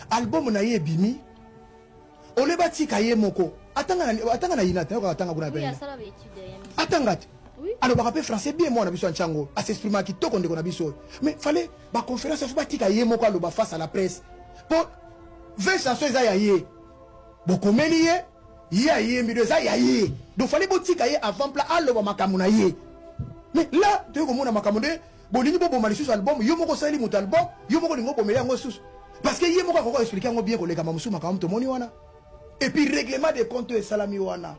album na ye bimi ole batika ye moko atanga na inata ko atanga kuna bena atanga alors ba rappel français bien moi na biso nchango a s'exprimer ki toko ndeko na biso mais fallait ba conférence faut batika ye moko alo ba face à la presse pour 20 chansons za ya ye bokomeli ye ye mbido za ya ye donc fallait botika ye avant pla alo ba makamu na ye mais là tu ko mona makamu de bolingi bo bomali sur album yo moko sali mot album yo moko lingo bomeli yango sous parce que ye moko ko expliquer yango bien ko leka mamusu makamu to moni wana et puis règlement des comptes et salami wana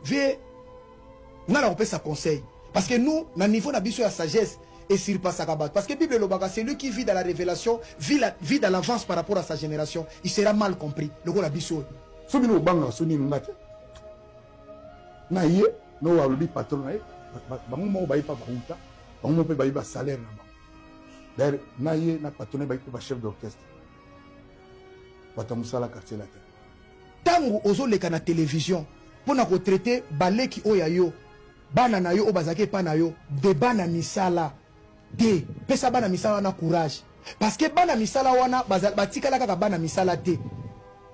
vie nala on peut sa conseil parce que nous na niveau na biso ya sagesse et surpasse akabat parce que Bible le baga c'est lui qui vit dans la révélation vit dans l'avance par rapport à sa génération il sera mal compris le ko la biso so bino banga so ni ngate na ye no wa lobi patron na ye bango mo ba ipa bauta bango mo pe ba iba salaire na ba d'ailleurs na ye na patron ba ipa chef d'orchestre batamusala quartier la terre tango ozoleka na télévision pona ko traiter baleki oya yo bana na yo obazake pa na yo de bana misala de pesa bana misala na courage parce que bana misala wana batikala kaka bana misala te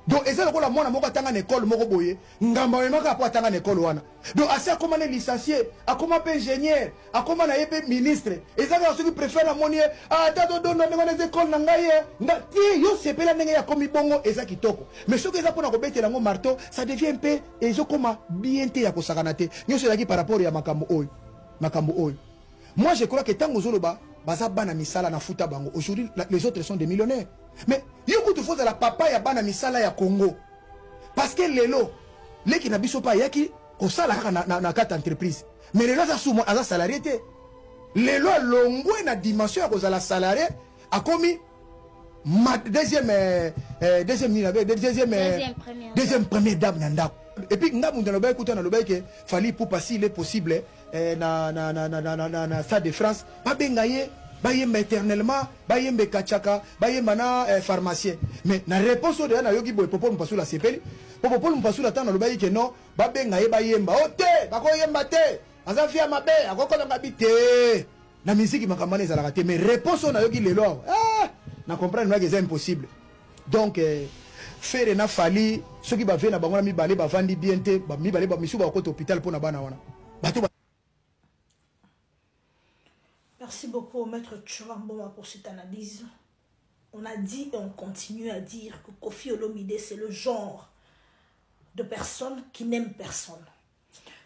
donc ezelo ko la mona moko tanga na école moko boye ngamba yemaka po tanga na école wana donc assez akoma na licencié akoma pe ingénieur akoma na yebe ministre ezaka ceux qui préfèrent la monnaie tato dono na les écoles na ngaye ngati yo sepela ndenge ya komi bongo eza kitoko mais ce que eza pona ko betela ngo marteau ça devient un peu ezo koma bien te ya ko sakana te nyoso yaki par rapport ya makambo oyo moi je crois que tango zoloba baza bana misala na futa bango aujourd'hui les autres sont des millionnaires mais yoko tu faut la papa ya bana misala ya Congo parce que lelo leki na biso pa yaki ko sala na carte entreprise mais lelo za sumo aza salarié te lelo longwe na dimension ya ko za la salarié a commis ma deuxième première dame nanda et puis ngabu ndalo ba écouter na lo ba ke fali pour passer il est possible na Stade de France ba bengaye bayemba éternellement bayembe kachaka bayemba na pharmacien mais na réponse de na yogi boy popo mpasula sepeli popo mpasula tana lo bayi ke non ba bengaye bayemba ote bako yemba te azafia mabe akokola ngabite na musique makamane za la raté mais réponse na yogi lelo na comprendre que c'est impossible donc faire na fali ceux qui ba vena bango na mi balé ba vandi bien te ba mi balé ba misu ba ko hôpital pour na bana wana bato. Merci beaucoup, Maître Tchouamboma, pour cette analyse. On a dit et on continue à dire que Koffi Olomide, c'est le genre de personne qui n'aime personne.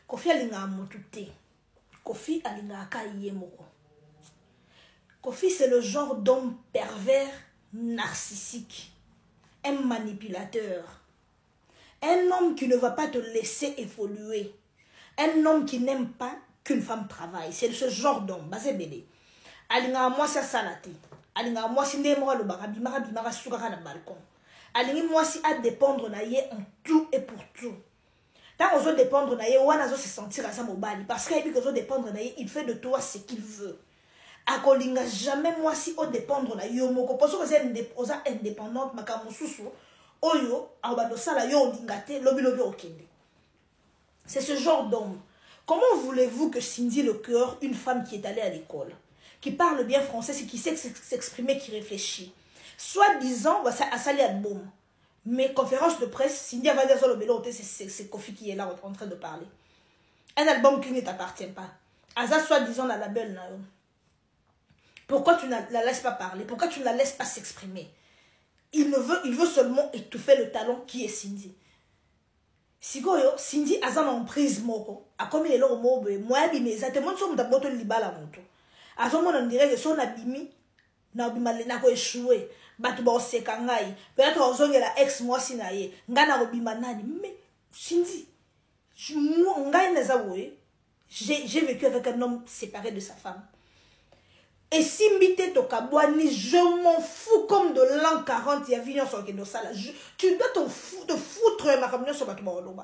Koffi alinga motute. Koffi alinga akayemoko. Koffi, c'est le genre d'homme pervers, narcissique, un manipulateur, un homme qui ne va pas te laisser évoluer, un homme qui n'aime pas qu'une femme travaille. C'est ce genre d'homme. Basé bébé. Alinga moi ça salate. Alinga moi si ndemo le barabi mara sukaka na balcon. Alinga moi si à dépendre na ye en tout et pour tout. Tant on veut dépendre na ye, wana zo se sentir à sa mobali parce qu'il dit que zo dépendre na ye, il fait de toi ce qu'il veut. Akolinga jamais moi si au dépendre na yo moko parce que c'est indépendante makamu susu oyo abado sala yo lingate lobi okende. C'est ce genre d'homme. Comment voulez-vous que Cindy Le Cœur, une femme qui est allée à l'école, qui parle bien français, qui sait s'exprimer, qui réfléchit, soi-disant, à salir à boum, mais conférence de presse, Cindy va dire sur le vélo, c'est Koffi qui est là en train de parler. Un album qui ne t'appartient pas. Asa soi-disant la label, pourquoi tu ne la laisses pas parler? Pourquoi tu ne la laisses pas s'exprimer? Il veut seulement étouffer le talent qui est Cindy. Sigoyo, Cindy azan en prise moko. A comme il est là au mot, moi bimé, ça te montre son moto libala moto. A son on dirait que son abimi, na bimale na ko échoué. Batu ba osekangai. Peut-être ozonge la ex moi sinaye. Ngana robima nani. Mais Cindy, moi ngai nazawe, j'ai vécu avec un homme séparé de sa femme. Et si mbite to kabwani, je m'en fous comme de l'an 40, il y a vignon sur le sala. Tu dois te foutre ma famille sur ma tombe.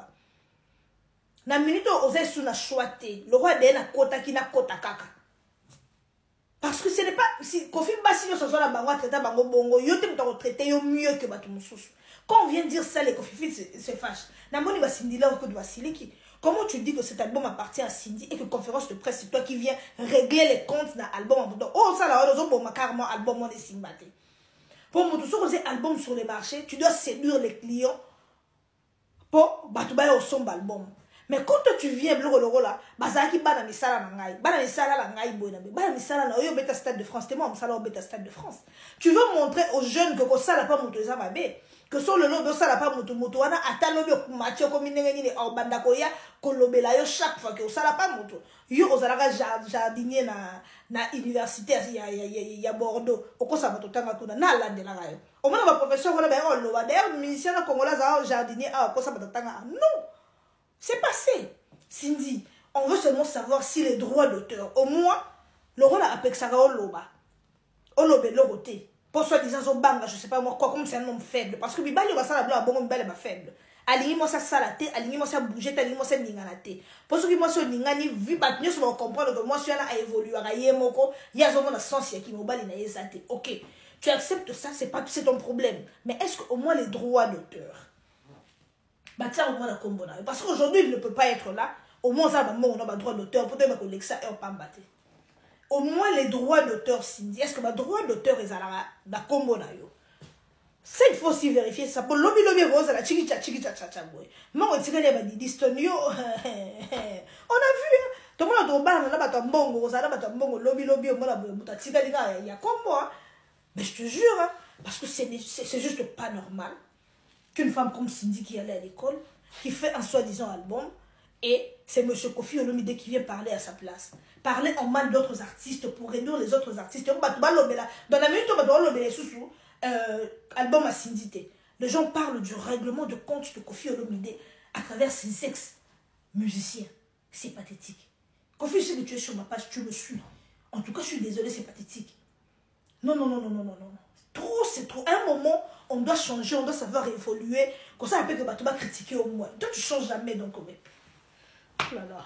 Na minute osé sous na choité, le roi de na kota qui na kota kaka. Parce que ce n'est pas si Koffi Bassi sur la bango traité bango bongo, yo te m'ta traité yo mieux que batou moussous. Quand on vient dire ça, les Koffi se fâchent. Na moni ba Cindy là que doit siliki. Comment tu dis que cet album appartient à Cindy et que conférence de presse, c'est toi qui viens régler les comptes dans l'album? Oh, ça là, on a carrément album, on est simbaté. Pour mon tout ce album sur les marchés, tu dois séduire les clients pour battre au son album. Mais quand tu viens, le là, bazaki bana misala na ngai, bana misala la ngai boy na be, bana misala na yo beta stade de France, t'es moi misala au beta stade de France. Tu veux montrer aux jeunes que ça n'a pas monté ça va bé, que sur le lobe ça n'a pas monté moto wana atalobi matio comme ndenge ni au bandako ya kolobela yo chaque fois que ça n'a pas monté. Yo ozalaka jardinier na université ya Bordeaux, oko ça moto tanga tuna na landela yo. Au moins ba professeur wana ba yo loba d'ailleurs musicien congolais za jardinier a ko ça moto tanga non. C'est passé. Cindy, on veut seulement savoir si les droits d'auteur, au moins, le rôle à Pexara Oloba, Olobe Loroté, pour soi-disant Zobanga, je sais pas moi quoi, comme c'est un nom faible. Parce que Bibali va ça la blanc, bon, Bibali est faible. Alignement ça salaté, alignement ça bouger, alignement ça ninganaté. Pour ceux qui m'ont dit ningani, vu pas mieux souvent comprendre que moi je suis à évoluer, à yemoko, il y a un sens qui m'a bali na yezate. Ok, tu acceptes ça, c'est ton problème. Mais est-ce qu'au moins les droits d'auteur? Bah tiens, au moins la combo là. Parce qu'aujourd'hui, il ne peut pas être là. Au moins, ça, on a le droit d'auteur. Peut-être que l'exa est pas battu. Au moins, les droits d'auteur, Cindy. Est-ce que le droit d'auteur est à la combo là? Ça, il faut aussi vérifier ça. Pour lobby rose, la chiquicha. Mais on tire les badidistonio. On a vu, tout le monde a trouvé un là, bah, bongo, ça, bah, bongo, lobby, au moins, la tika, il y a combo. Mais je te jure, parce que c'est juste pas normal qu'une femme comme Cindy qui allait à l'école, qui fait un soi-disant album, et c'est M. Kofi Olomide qui vient parler à sa place. Parler en mal d'autres artistes pour réduire les autres artistes. Dans la minute où on va album à Cindy, les gens parlent du règlement de compte de Kofi Olomide à travers ses ex-musiciens. C'est pathétique. Kofi, je sais que tu es sur ma page, tu le suis. En tout cas, je suis désolée, c'est pathétique. Non. Trop, c'est trop. À un moment, on doit changer, on doit savoir évoluer. Comme ça, après que tu vas critiquer au moins. Toi, tu ne changes jamais, donc. Oh là là.